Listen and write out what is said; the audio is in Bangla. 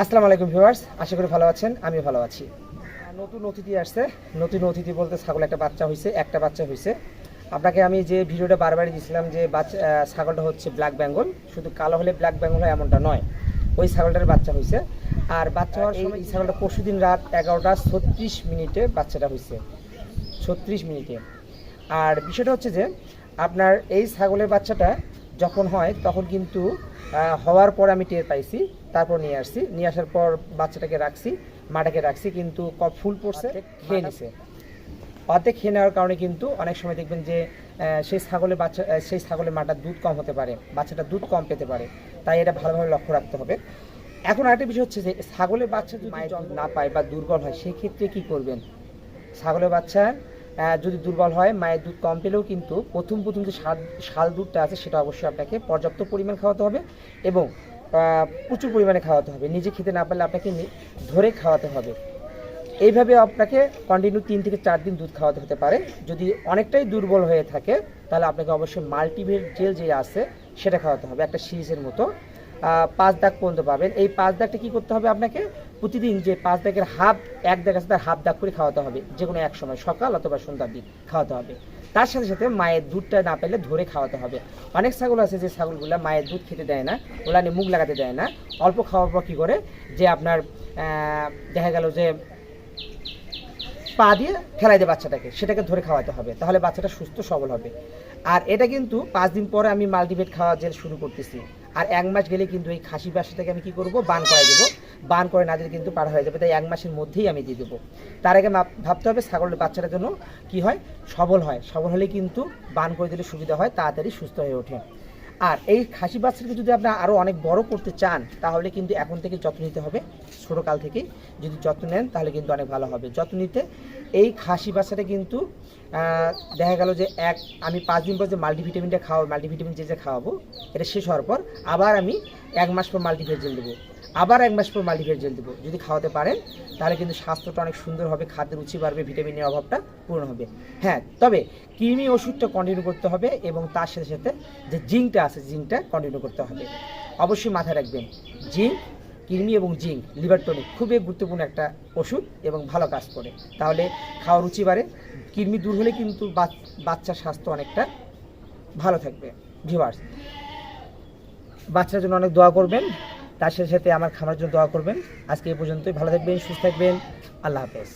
আসসালামু আলাইকুম ভিউয়ার্স, আশা করি ভালো আছেন। আমিও ভালো আছি। নতুন অতিথি আসছে। নতুন অতিথি বলতে ছাগল একটা বাচ্চা হয়েছে। আপনাকে আমি যে ভিডিওটা বারবারই দিয়েছিলাম যে ছাগলটা হচ্ছে ব্ল্যাক বেঙ্গল, শুধু কালো হলে ব্ল্যাক বেঙ্গল হয় এমনটা নয়, ওই ছাগলটার বাচ্চা হয়েছে। আর বাচ্চা হওয়ার সময় এই ছাগলটা পরশুদিন রাত 11টা 36 মিনিটে বাচ্চাটা হয়েছে, 36 মিনিটে। আর বিষয়টা হচ্ছে যে আপনার এই ছাগলের বাচ্চাটা যখন হয় তখন কিন্তু হওয়ার পর আমি টের পাইছি, তারপর নিয়ে আসার পর বাচ্চাটাকে মাটাকে রাখছি, কিন্তু ফুল পড়ছে, খেয়ে নিছে। অর্ধেক খেয়ে নেওয়ার কারণে কিন্তু অনেক সময় দেখবেন যে সেই ছাগলের মাটার দুধ কম হতে পারে, বাচ্চাটা দুধ কম পেতে পারে। তাই এটা ভালোভাবে লক্ষ্য রাখতে হবে। এখন আরেকটা বিষয় হচ্ছে যে ছাগলের বাচ্চা যদি মায়ের দুধ না পায় বা দুর্বল হয়, সেক্ষেত্রে কি করবেন? ছাগলের বাচ্চা যদি দুর্বল হয়, মায়ের দুধ কম পেলেও কিন্তু প্রথম যে শাল দুধটা আছে সেটা অবশ্যই আপনাকে পর্যাপ্ত পরিমাণ খাওয়াতে হবে এবং প্রচুর পরিমাণে খাওয়াতে হবে। নিজে খেতে না পারলে আপনাকে ধরে খাওয়াতে হবে। এইভাবে আপনাকে কন্টিনিউ 3 থেকে 4 দিন দুধ খাওয়াতে হতে পারে। যদি অনেকটাই দুর্বল হয়ে থাকে তাহলে আপনাকে অবশ্যই মাল্টিভেট জেল যে আছে সেটা খাওয়াতে হবে, একটা সিরিজের মতো। 5 দাগ পর্যন্ত পাবেন। এই 5 দাগটা কী করতে হবে আপনাকে? প্রতিদিন যে 5 দাগের এক দাগ আছে তার হাফ দাগ করে খাওয়াতে হবে, যে কোনো এক সময় সকাল অথবা সন্ধ্যার দিক খাওয়াতে হবে। তার সাথে সাথে মায়ের দুধটা না পেলে ধরে খাওয়াতে হবে। অনেক ছাগল আছে যে ছাগলগুলো মায়ের দুধ খেতে দেয় না, ওলা নিয়ে মুখ লাগাতে দেয় না। অল্প খাওয়ার পর কী করে যে আপনার দেখা গেল যে পা দিয়ে ফেলাই দেয় বাচ্চাটাকে, সেটাকে ধরে খাওয়াতে হবে, তাহলে বাচ্চাটা সুস্থ সবল হবে। আর এটা কিন্তু 5 দিন পরে আমি মাল্টিভেট খাওয়া জেল শুরু করতেছি। আর 1 মাস গেলে কিন্তু এই খাসি বাচ্চাটাকে আমি কি করব, বান করে দেবো। বান করে না দিলে কিন্তু পার হয়ে যাবে, তাই 1 মাসের মধ্যেই আমি দিয়ে দেবো। তার আগে ভাবতে হবে ছাগলের বাচ্চাটার জন্য কি হয়, সবল হলে কিন্তু বান করে দিলে সুবিধা হয়, তাড়াতাড়ি সুস্থ হয়ে ওঠে। আর এই খাসি বাচ্চাকে যদি আপনি আরও অনেক বড় করতে চান তাহলে কিন্তু এখন থেকে যত্ন নিতে হবে। ছোটোকাল থেকেই যদি যত্ন নেন তাহলে কিন্তু অনেক ভালো হবে। যত্ন নিতে এই খাসি বাচ্চাটা কিন্তু দেখা গেল যে আমি 5 দিন পর যে মাল্টিভিটামিন যে খাওয়াবো, এটা শেষ হওয়ার পর আবার আমি 1 মাস পর মাল্টিভিট জেল দেবো, আবার 1 মাস পর মাল্টিভিট জেল দেবো। যদি খাওয়াতে পারেন তাহলে কিন্তু স্বাস্থ্যটা অনেক সুন্দর হবে, খাদ্যের রুচি বাড়বে, ভিটামিনের অভাবটা পূরণ হবে। হ্যাঁ, তবে কৃমি ওষুধটা কন্টিনিউ করতে হবে এবং তার সাথে সাথে যে জিঙ্কটা আছে জিঙ্কটা কন্টিনিউ করতে হবে। অবশ্যই মাথায় রাখবেন, কৃমি এবং জিঙ্ক লিভার টনিক খুবই গুরুত্বপূর্ণ একটা ওষুধ এবং ভালো কাজ করে। তাহলে খাওয়ার রুচি বাড়ে, কৃমি দূর হলে কিন্তু বাচ্চার স্বাস্থ্য অনেকটা ভালো থাকবে। ভিউয়ার্স, বাচ্চার জন্য অনেক দোয়া করবেন, তার সাথে সাথে আমার খামারের জন্য দোয়া করবেন। আজকে এই পর্যন্তই। ভালো থাকবেন, সুস্থ থাকবেন। আল্লাহ হাফেজ।